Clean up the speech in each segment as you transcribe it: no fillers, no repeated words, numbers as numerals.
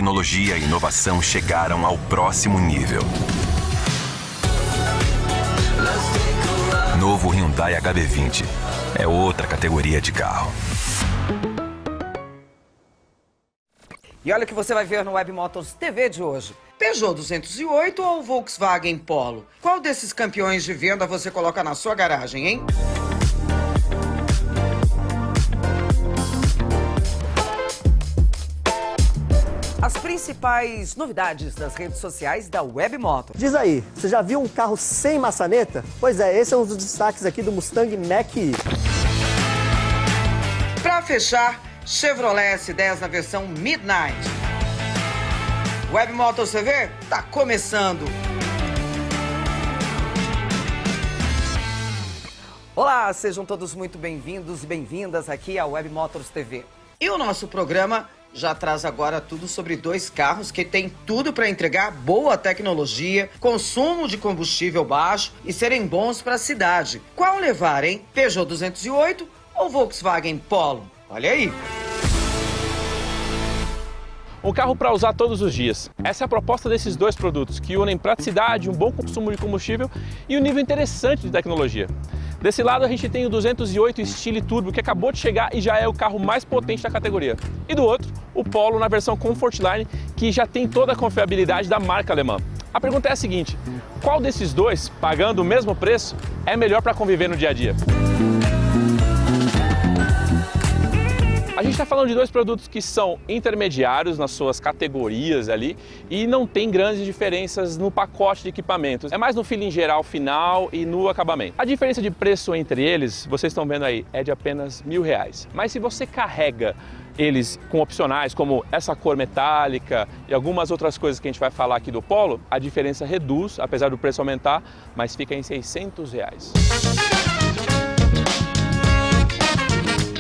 tecnologia e inovação chegaram ao próximo nível. Novo Hyundai HB20 é outra categoria de carro. E olha o que você vai ver no Web Motors TV de hoje. Peugeot 208 ou Volkswagen Polo? Qual desses campeões de venda você coloca na sua garagem, hein? As principais novidades das redes sociais da Web Motors. Diz aí, você já viu um carro sem maçaneta? Pois é, esse é um dos destaques aqui do Mustang Mach-E. Para fechar, Chevrolet S10 na versão Midnight. Web Motors TV tá começando. Olá, sejam todos muito bem-vindos e bem-vindas aqui ao Web Motors TV. E o nosso programa já traz agora tudo sobre dois carros que têm tudo para entregar boa tecnologia, consumo de combustível baixo e serem bons para a cidade. Qual levar, hein? Peugeot 208 ou Volkswagen Polo? Olha aí! Um carro para usar todos os dias. Essa é a proposta desses dois produtos, que unem praticidade, um bom consumo de combustível e um nível interessante de tecnologia. Desse lado a gente tem o 208 Style Turbo, que acabou de chegar e já é o carro mais potente da categoria. E do outro, o Polo na versão Comfortline, que já tem toda a confiabilidade da marca alemã. A pergunta é a seguinte: qual desses dois, pagando o mesmo preço, é melhor para conviver no dia a dia? A gente está falando de dois produtos que são intermediários nas suas categorias ali e não tem grandes diferenças no pacote de equipamentos. É mais no feeling geral final e no acabamento. A diferença de preço entre eles, vocês estão vendo aí, é de apenas R$1.000. Mas se você carrega eles com opcionais como essa cor metálica e algumas outras coisas que a gente vai falar aqui do Polo, a diferença reduz, apesar do preço aumentar, mas fica em R$600.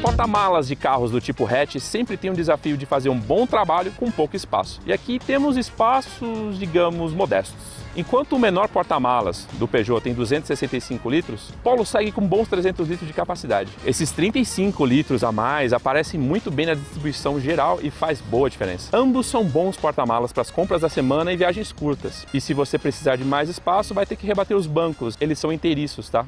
Porta-malas de carros do tipo hatch sempre tem um desafio de fazer um bom trabalho com pouco espaço. E aqui temos espaços, digamos, modestos. Enquanto o menor porta-malas do Peugeot tem 265 litros, o Polo segue com bons 300 litros de capacidade. Esses 35 litros a mais aparecem muito bem na distribuição geral e faz boa diferença. Ambos são bons porta-malas para as compras da semana e viagens curtas. E se você precisar de mais espaço, vai ter que rebater os bancos. Eles são inteiriços, tá?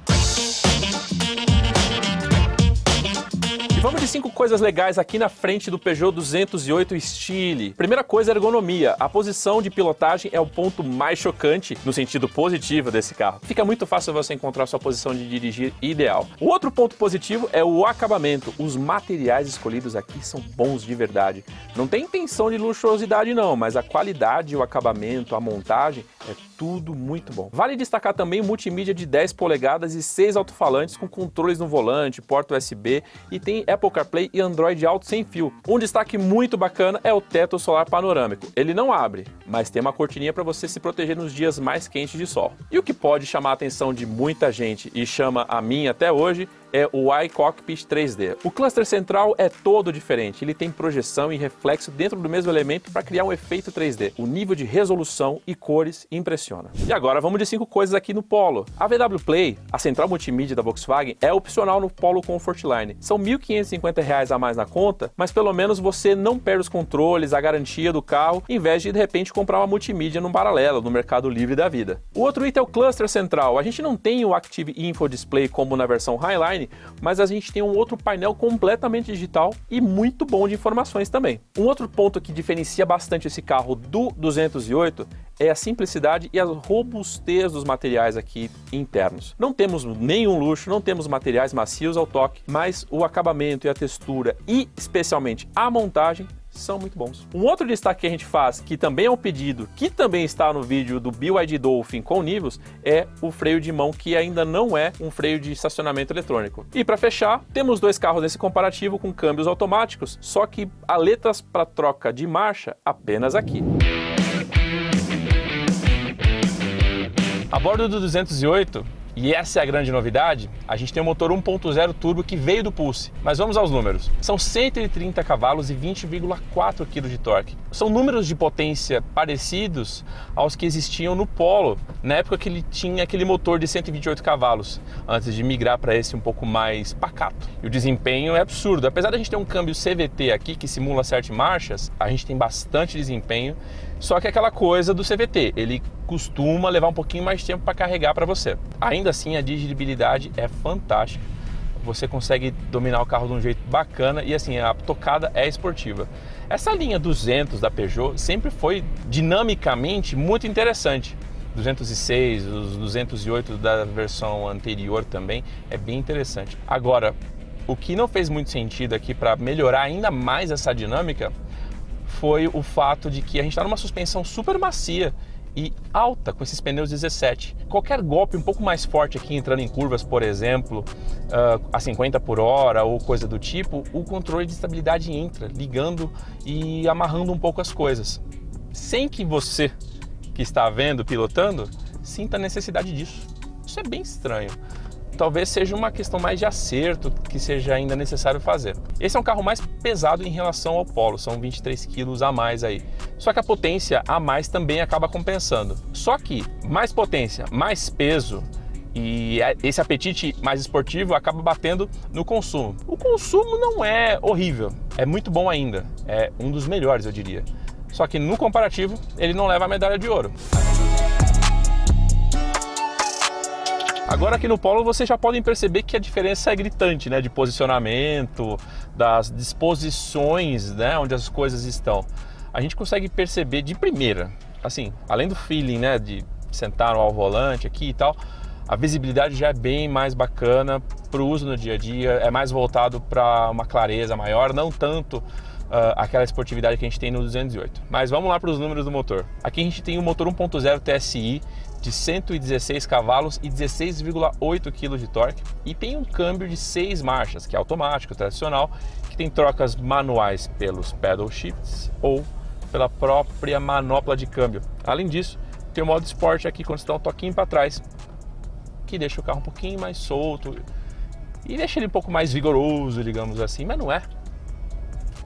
E vamos de 5 coisas legais aqui na frente do Peugeot 208 Style. Primeira coisa, ergonomia. A posição de pilotagem é o ponto mais chocante no sentido positivo desse carro. Fica muito fácil você encontrar sua posição de dirigir ideal. O outro ponto positivo é o acabamento. Os materiais escolhidos aqui são bons de verdade. Não tem intenção de luxuosidade não, mas a qualidade, o acabamento, a montagem é tudo muito bom. Vale destacar também o multimídia de 10 polegadas e 6 alto-falantes com controles no volante, porta USB e tem Apple CarPlay e Android Auto sem fio. Um destaque muito bacana é o teto solar panorâmico. Ele não abre, mas tem uma cortininha para você se proteger nos dias mais quentes de sol. E o que pode chamar a atenção de muita gente e chama a mim até hoje é o iCockpit 3D. O cluster central é todo diferente, ele tem projeção e reflexo dentro do mesmo elemento para criar um efeito 3D. O nível de resolução e cores impressiona. E agora vamos de 5 coisas aqui no Polo. A VW Play, a central multimídia da Volkswagen, é opcional no Polo Comfortline. São R$ 1.550 a mais na conta, mas pelo menos você não perde os controles, a garantia do carro, em vez de repente comprar uma multimídia no paralelo, no Mercado Livre da vida. O outro item é o cluster central. A gente não tem o Active Info Display como na versão Highline, mas a gente tem um outro painel completamente digital e muito bom de informações também. Um outro ponto que diferencia bastante esse carro do 208 é a simplicidade e a robustez dos materiais aqui internos. Não temos nenhum luxo, não temos materiais macios ao toque, mas o acabamento e a textura e especialmente a montagem são muito bons. Um outro destaque que a gente faz, que também é um pedido, que também está no vídeo do BYD Dolphin com Nivus, é o freio de mão, que ainda não é um freio de estacionamento eletrônico. E para fechar, temos dois carros nesse comparativo com câmbios automáticos, só que aletas para troca de marcha apenas aqui. A bordo do 208, E essa é a grande novidade, a gente tem um motor 1.0 turbo que veio do Pulse. Mas vamos aos números. São 130 cavalos e 20,4 kg de torque. São números de potência parecidos aos que existiam no Polo, na época que ele tinha aquele motor de 128 cavalos, antes de migrar para esse um pouco mais pacato. E o desempenho é absurdo. Apesar da gente ter um câmbio CVT aqui, que simula 7 marchas, a gente tem bastante desempenho, só que é aquela coisa do CVT, ele costuma levar um pouquinho mais de tempo para carregar para você. Ainda assim, a dirigibilidade é fantástica. Você consegue dominar o carro de um jeito bacana e assim, a tocada é esportiva. Essa linha 200 da Peugeot sempre foi dinamicamente muito interessante. 206, os 208 da versão anterior também é bem interessante. Agora, o que não fez muito sentido aqui para melhorar ainda mais essa dinâmica foi o fato de que a gente está numa suspensão super macia e alta com esses pneus 17. Qualquer golpe um pouco mais forte aqui entrando em curvas, por exemplo, a 50 por hora ou coisa do tipo, o controle de estabilidade entra, ligando e amarrando um pouco as coisas, sem que você que está vendo, pilotando, sinta a necessidade disso. Isso é bem estranho. Talvez seja uma questão mais de acerto que seja ainda necessário fazer. Esse é um carro mais pesado em relação ao Polo, são 23 quilos a mais aí. Só que a potência a mais também acaba compensando. Só que mais potência, mais peso e esse apetite mais esportivo acaba batendo no consumo. O consumo não é horrível, é muito bom ainda, é um dos melhores, eu diria. Só que no comparativo ele não leva a medalha de ouro. Agora aqui no Polo vocês já podem perceber que a diferença é gritante, né? De posicionamento, das disposições, né? Onde as coisas estão. A gente consegue perceber de primeira, assim, além do feeling, né? De sentar ao volante aqui e tal, a visibilidade já é bem mais bacana para o uso no dia a dia, é mais voltado para uma clareza maior, não tanto aquela esportividade que a gente tem no 208. Mas vamos lá para os números do motor. Aqui a gente tem um motor 1.0 TSI de 116 cavalos e 16,8 kg de torque e tem um câmbio de 6 marchas, que é automático, tradicional, que tem trocas manuais pelos pedal shifts ou pela própria manopla de câmbio. Além disso, tem o modo Sport aqui quando você dá um toquinho para trás, que deixa o carro um pouquinho mais solto e deixa ele um pouco mais vigoroso, digamos assim, mas não é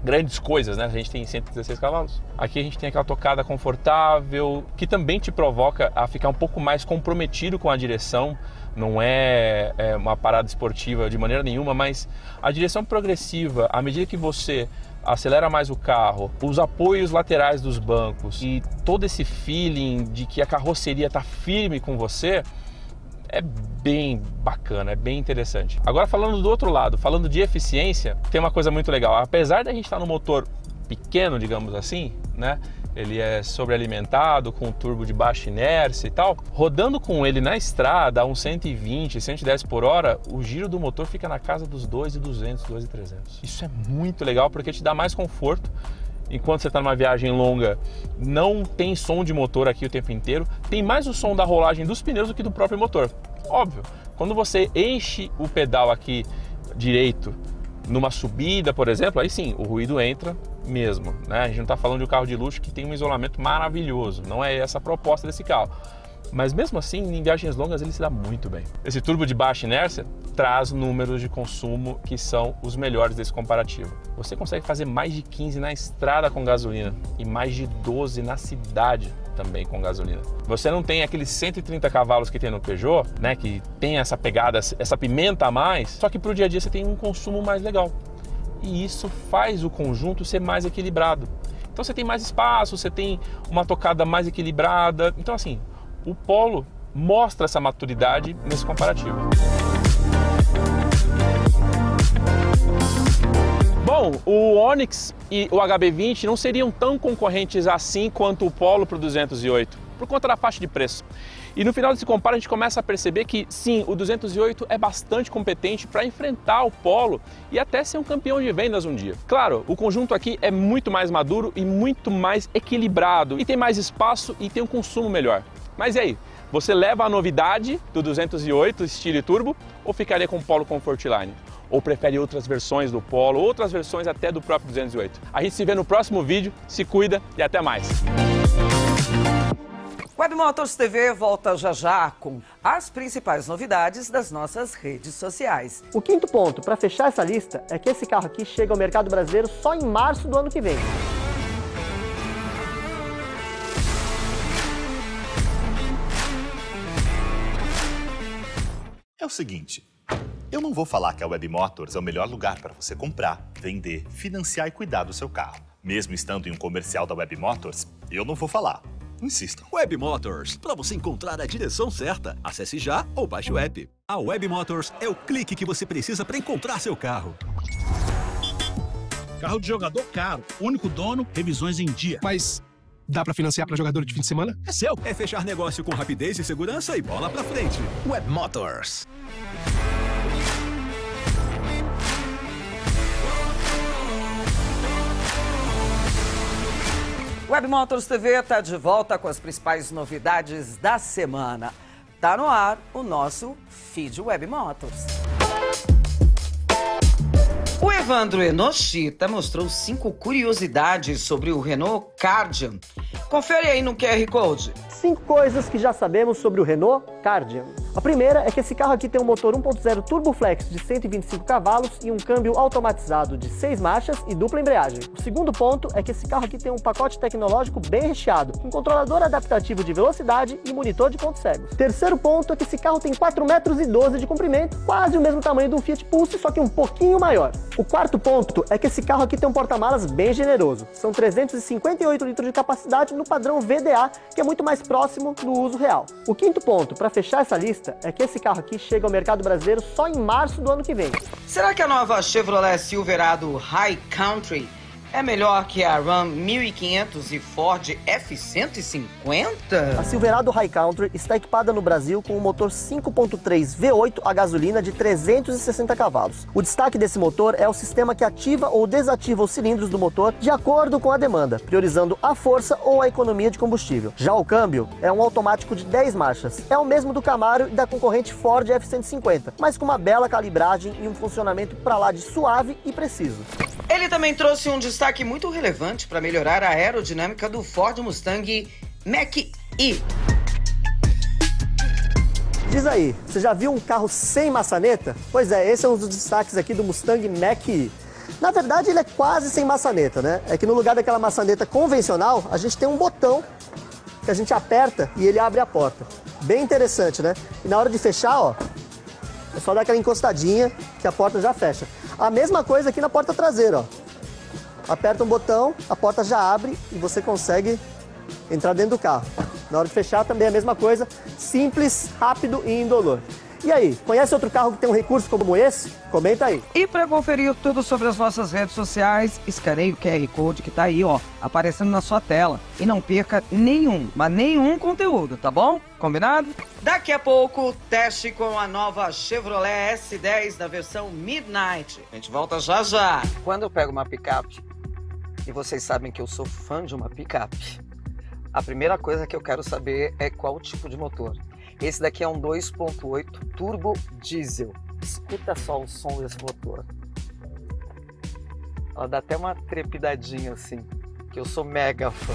grandes coisas, né? A gente tem 116 cavalos. Aqui a gente tem aquela tocada confortável, que também te provoca a ficar um pouco mais comprometido com a direção. Não é uma parada esportiva de maneira nenhuma, mas a direção progressiva, à medida que você acelera mais o carro, os apoios laterais dos bancos e todo esse feeling de que a carroceria está firme com você, é bem bacana, é bem interessante. Agora falando do outro lado, falando de eficiência, tem uma coisa muito legal. Apesar da gente estar no motor pequeno, digamos assim, né? Ele é sobrealimentado, com um turbo de baixa inércia e tal. Rodando com ele na estrada a uns 120, 110 por hora, o giro do motor fica na casa dos 2.200, 2.300. Isso é muito legal porque te dá mais conforto. Enquanto você está numa viagem longa, não tem som de motor aqui o tempo inteiro. Tem mais o som da rolagem dos pneus do que do próprio motor. Óbvio, quando você enche o pedal aqui direito numa subida, por exemplo, aí sim, o ruído entra mesmo, né? A gente não está falando de um carro de luxo que tem um isolamento maravilhoso. Não é essa a proposta desse carro. Mas mesmo assim, em viagens longas ele se dá muito bem. Esse turbo de baixa inércia traz números de consumo que são os melhores desse comparativo. Você consegue fazer mais de 15 na estrada com gasolina e mais de 12 na cidade também com gasolina. Você não tem aqueles 130 cavalos que tem no Peugeot, né, que tem essa pegada, essa pimenta a mais, só que para o dia a dia você tem um consumo mais legal. E isso faz o conjunto ser mais equilibrado. Então você tem mais espaço, você tem uma tocada mais equilibrada. Então assim, o Polo mostra essa maturidade nesse comparativo. Bom, o Onix e o HB20 não seriam tão concorrentes assim quanto o Polo para o 208, por conta da faixa de preço. E no final desse comparo a gente começa a perceber que sim, o 208 é bastante competente para enfrentar o Polo e até ser um campeão de vendas um dia. Claro, o conjunto aqui é muito mais maduro e muito mais equilibrado e tem mais espaço e tem um consumo melhor. Mas e aí, você leva a novidade do 208 estilo e turbo ou ficaria com o Polo Comfortline? Ou prefere outras versões do Polo, outras versões até do próprio 208? A gente se vê no próximo vídeo, se cuida e até mais! Web Motors TV volta já já com as principais novidades das nossas redes sociais. O quinto ponto, para fechar essa lista, é que esse carro aqui chega ao mercado brasileiro só em março do ano que vem. É o seguinte, eu não vou falar que a Web Motors é o melhor lugar para você comprar, vender, financiar e cuidar do seu carro. Mesmo estando em um comercial da Web Motors, eu não vou falar. Insistam. Web Motors, para você encontrar a direção certa, acesse já ou baixe o app. A Web Motors é o clique que você precisa para encontrar seu carro. Carro de jogador caro, único dono, revisões em dia. Mas dá para financiar para jogador de fim de semana? É seu. É fechar negócio com rapidez e segurança e bola para frente. Web Motors. Web Motors TV está de volta com as principais novidades da semana. Tá no ar o nosso Feed Web Motors. O Evandro Enoshita mostrou 5 curiosidades sobre o Renault Kardian. Confere aí no QR Code. 5 coisas que já sabemos sobre o Renault Kardian. A primeira é que esse carro aqui tem um motor 1.0 Turboflex de 125 cavalos e um câmbio automatizado de 6 marchas e dupla embreagem. O segundo ponto é que esse carro aqui tem um pacote tecnológico bem recheado, com controlador adaptativo de velocidade e monitor de pontos cegos. Terceiro ponto é que esse carro tem 4,12 metros de comprimento, quase o mesmo tamanho do Fiat Pulse, só que um pouquinho maior. O quarto ponto é que esse carro aqui tem um porta-malas bem generoso. São 358 litros de capacidade no padrão VDA, que é muito mais próximo do uso real. O quinto ponto, para fechar essa lista, é que esse carro aqui chega ao mercado brasileiro só em março do ano que vem. Será que a nova Chevrolet Silverado High Country é melhor que a Ram 1500 e Ford F-150? A Silverado High Country está equipada no Brasil com um motor 5.3 V8 a gasolina de 360 cavalos. O destaque desse motor é o sistema que ativa ou desativa os cilindros do motor de acordo com a demanda, priorizando a força ou a economia de combustível. Já o câmbio é um automático de 10 marchas. É o mesmo do Camaro e da concorrente Ford F-150, mas com uma bela calibragem e um funcionamento pra lá de suave e preciso. Ele também trouxe um destaque muito relevante para melhorar a aerodinâmica do Ford Mustang Mach-E. Diz aí, você já viu um carro sem maçaneta? Pois é, esse é um dos destaques aqui do Mustang Mach-E. Na verdade, ele é quase sem maçaneta, né? É que no lugar daquela maçaneta convencional, a gente tem um botão que a gente aperta e ele abre a porta. Bem interessante, né? E na hora de fechar, ó, é só dar aquela encostadinha que a porta já fecha. A mesma coisa aqui na porta traseira, ó. Aperta um botão, a porta já abre e você consegue entrar dentro do carro. Na hora de fechar também é a mesma coisa, simples, rápido e indolor. E aí, conhece outro carro que tem um recurso como esse? Comenta aí. E para conferir tudo sobre as nossas redes sociais, escaneie o QR Code que tá aí, ó, aparecendo na sua tela. E não perca nenhum conteúdo, tá bom? Combinado? Daqui a pouco, teste com a nova Chevrolet S10 da versão Midnight. A gente volta já já. Quando eu pego uma picape, e vocês sabem que eu sou fã de uma picape, a primeira coisa que eu quero saber é qual o tipo de motor. Esse daqui é um 2.8 turbo diesel. Escuta só o som desse motor. Ela dá até uma trepidadinha assim, que eu sou mega fã.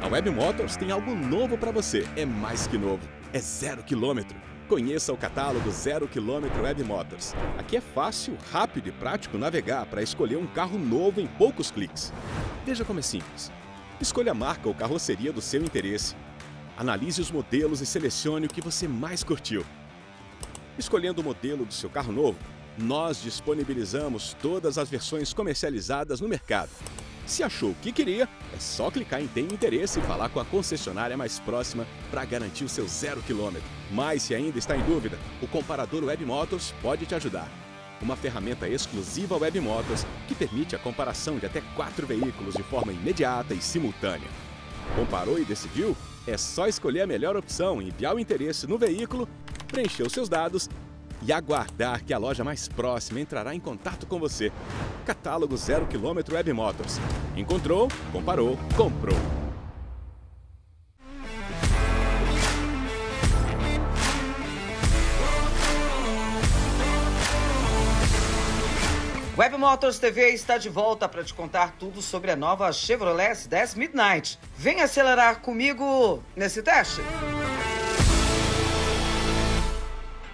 A Web Motors tem algo novo para você. É mais que novo. É 0 km. Conheça o catálogo 0 km Web Motors. Aqui é fácil, rápido e prático navegar para escolher um carro novo em poucos cliques. Veja como é simples. Escolha a marca ou carroceria do seu interesse. Analise os modelos e selecione o que você mais curtiu. Escolhendo o modelo do seu carro novo, nós disponibilizamos todas as versões comercializadas no mercado. Se achou o que queria, é só clicar em Tem Interesse e falar com a concessionária mais próxima para garantir o seu 0 km. Mas se ainda está em dúvida, o comparador Web Motors pode te ajudar. Uma ferramenta exclusiva Web Motors que permite a comparação de até 4 veículos de forma imediata e simultânea. Comparou e decidiu? É só escolher a melhor opção, enviar o interesse no veículo, preencher os seus dados e aguardar que a loja mais próxima entrará em contato com você. Catálogo 0 km Web Motors. Encontrou, comparou, comprou. Web Motors TV está de volta para te contar tudo sobre a nova Chevrolet S10 Midnight. Vem acelerar comigo nesse teste.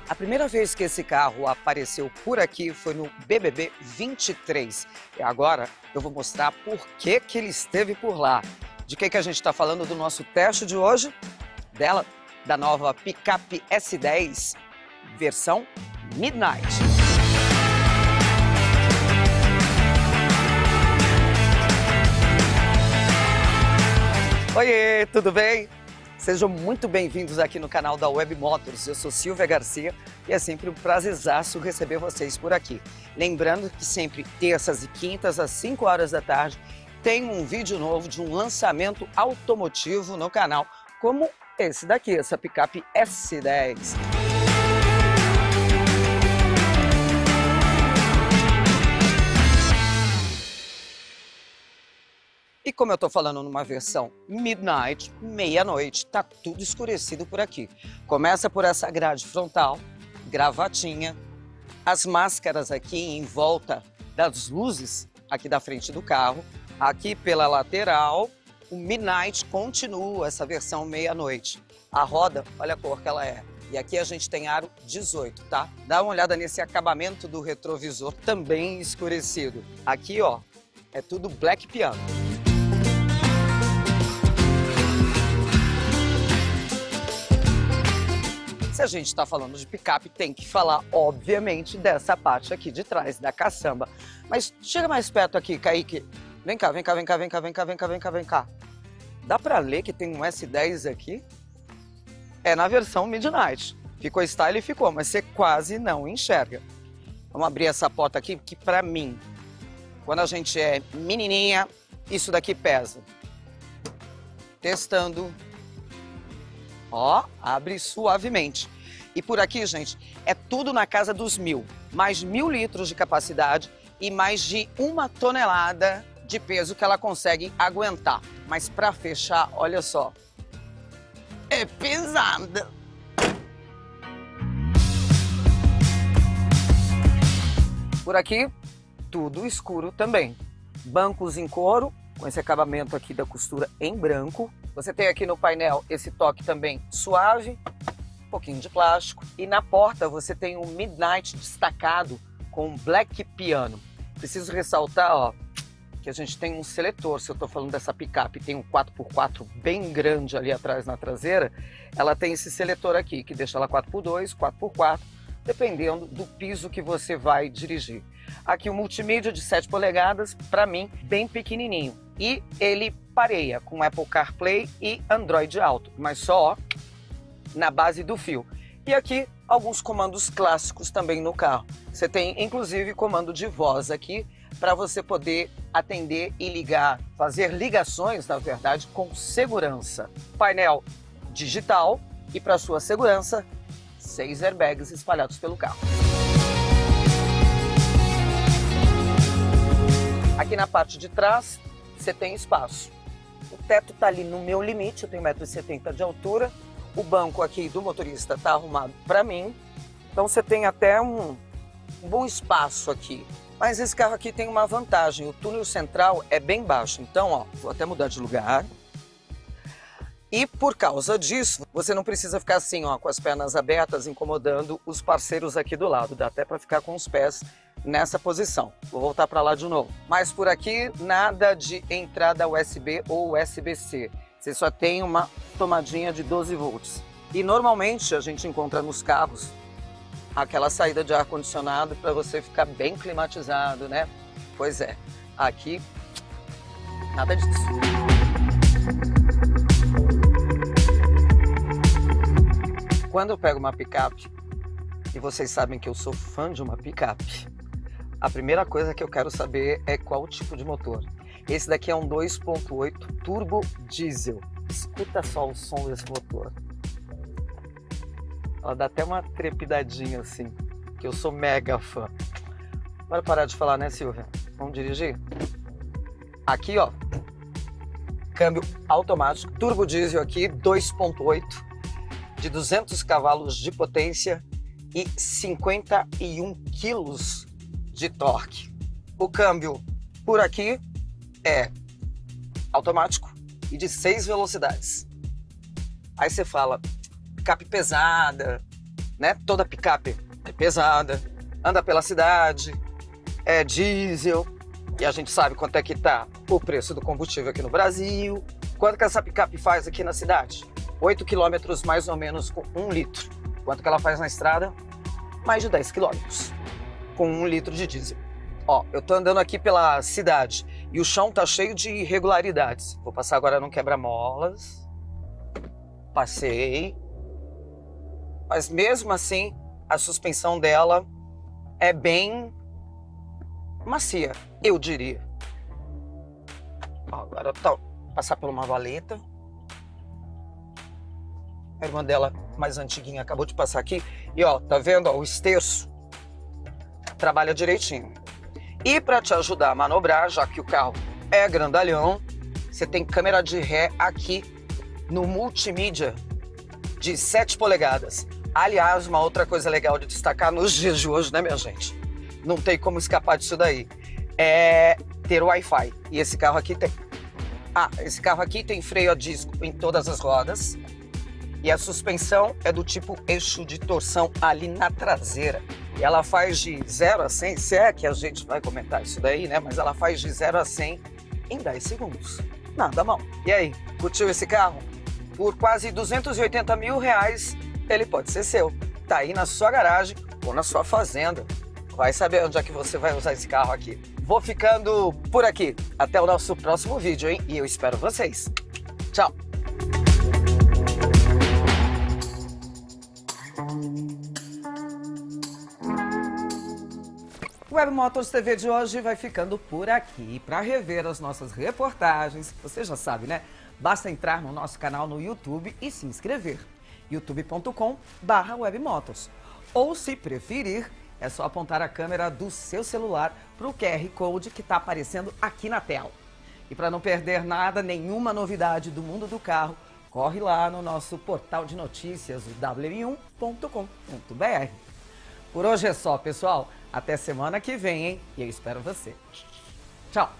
A primeira vez que esse carro apareceu por aqui foi no BBB 23. E agora eu vou mostrar por que ele esteve por lá. De que a gente está falando do nosso teste de hoje? Dela, da nova picape S10 versão Midnight. Oiê, tudo bem? Sejam muito bem-vindos aqui no canal da Web Motors. Eu sou Silvia Garcia e é sempre um prazerzaço receber vocês por aqui. Lembrando que sempre terças e quintas às 5 horas da tarde tem um vídeo novo de um lançamento automotivo no canal, como esse daqui, essa picape S10. E como eu estou falando numa versão Midnight, meia-noite, tá tudo escurecido por aqui. Começa por essa grade frontal, gravatinha, as máscaras aqui em volta das luzes aqui da frente do carro, aqui pela lateral, o Midnight continua essa versão meia-noite. A roda, olha a cor que ela é. E aqui a gente tem aro 18, tá? Dá uma olhada nesse acabamento do retrovisor, também escurecido. Aqui, ó, é tudo black piano. Se a gente está falando de picape, tem que falar, obviamente, dessa parte aqui de trás, da caçamba. Mas chega mais perto aqui, Kaique. Vem cá, vem cá, vem cá, vem cá, vem cá, vem cá, vem cá, vem cá. Dá para ler que tem um S10 aqui? É na versão Midnight. Ficou style e ficou, mas você quase não enxerga. Vamos abrir essa porta aqui, que para mim, quando a gente é menininha, isso daqui pesa. Testando. Ó, abre suavemente. E por aqui, gente, é tudo na casa dos 1.000. Mais 1.000 litros de capacidade e mais de 1 tonelada de peso que ela consegue aguentar. Mas para fechar, olha só, é pesada. Por aqui, tudo escuro também. Bancos em couro, com esse acabamento aqui da costura em branco. Você tem aqui no painel esse toque também suave, um pouquinho de plástico. E na porta você tem um Midnight destacado com black piano. Preciso ressaltar, ó, que a gente tem um seletor. Se eu estou falando dessa picape, tem um 4x4 bem grande ali atrás na traseira. Ela tem esse seletor aqui, que deixa ela 4x2, 4x4, dependendo do piso que você vai dirigir. Aqui o multimídia de 7 polegadas, para mim, bem pequenininho. E ele pareia com Apple CarPlay e Android Auto, mas só na base do fio. E aqui alguns comandos clássicos também no carro. Você tem inclusive comando de voz aqui para você poder atender e ligar, fazer ligações, na verdade, com segurança. Painel digital e, para sua segurança, 6 airbags espalhados pelo carro. Aqui na parte de trás, você tem espaço. O teto está ali no meu limite, eu tenho 1,70 m de altura. O banco aqui do motorista está arrumado para mim. Então você tem até um bom espaço aqui. Mas esse carro aqui tem uma vantagem, o túnel central é bem baixo. Então, ó, vou até mudar de lugar. E por causa disso, você não precisa ficar assim, ó, com as pernas abertas, incomodando os parceiros aqui do lado. Dá até para ficar com os pés nessa posição. Vou voltar para lá de novo. Mas por aqui, nada de entrada USB ou USB-C. Você só tem uma tomadinha de 12 volts. E normalmente a gente encontra nos carros aquela saída de ar-condicionado para você ficar bem climatizado, né? Pois é, aqui nada disso. Quando eu pego uma picape, e vocês sabem que eu sou fã de uma picape, a primeira coisa que eu quero saber é qual tipo de motor. Esse daqui é um 2.8 turbo diesel. Escuta só o som desse motor. Ela dá até uma trepidadinha assim, que eu sou mega fã. Bora parar de falar, né, Silvia? Vamos dirigir? Aqui, ó, câmbio automático, turbo diesel aqui, 2.8, de 200 cavalos de potência e 51 quilos de torque. O câmbio por aqui é automático e de 6 velocidades. Aí você fala, picape pesada, né? Toda picape é pesada, anda pela cidade, é diesel, e a gente sabe quanto é que tá o preço do combustível aqui no Brasil. Quanto que essa picape faz aqui na cidade? 8 quilômetros mais ou menos com 1 litro. Quanto que ela faz na estrada? Mais de 10 quilômetros com 1 litro de diesel. Ó, eu tô andando aqui pela cidade e o chão tá cheio de irregularidades. Vou passar agora no quebra-molas. Passei. Mas mesmo assim, a suspensão dela é bem macia, eu diria. Ó, agora tá, passar por uma valeta. A irmã dela, mais antiguinha, acabou de passar aqui. E ó, tá vendo? Ó, o esterço trabalha direitinho. E para te ajudar a manobrar, já que o carro é grandalhão, você tem câmera de ré aqui no multimídia de 7 polegadas. Aliás, uma outra coisa legal de destacar nos dias de hoje, né, minha gente? Não tem como escapar disso daí. É ter Wi-Fi. E esse carro aqui tem. Ah, esse carro aqui tem freio a disco em todas as rodas. E a suspensão é do tipo eixo de torção ali na traseira. E ela faz de 0 a 100, se é que a gente vai comentar isso daí, né? Mas ela faz de 0 a 100 em 10 segundos. Nada mal. E aí, curtiu esse carro? Por quase 280 mil reais, ele pode ser seu. Tá aí na sua garagem ou na sua fazenda. Vai saber onde é que você vai usar esse carro aqui. Vou ficando por aqui. Até o nosso próximo vídeo, hein? E eu espero vocês. Tchau! O Web Motors TV de hoje vai ficando por aqui. Para rever as nossas reportagens, você já sabe, né? Basta entrar no nosso canal no YouTube e se inscrever. youtube.com/webmotors. Ou, se preferir, é só apontar a câmera do seu celular para o QR Code que está aparecendo aqui na tela. E para não perder nada, nenhuma novidade do mundo do carro, corre lá no nosso portal de notícias, o wm1.com.br. Por hoje é só, pessoal. Até semana que vem, hein? E eu espero você. Tchau!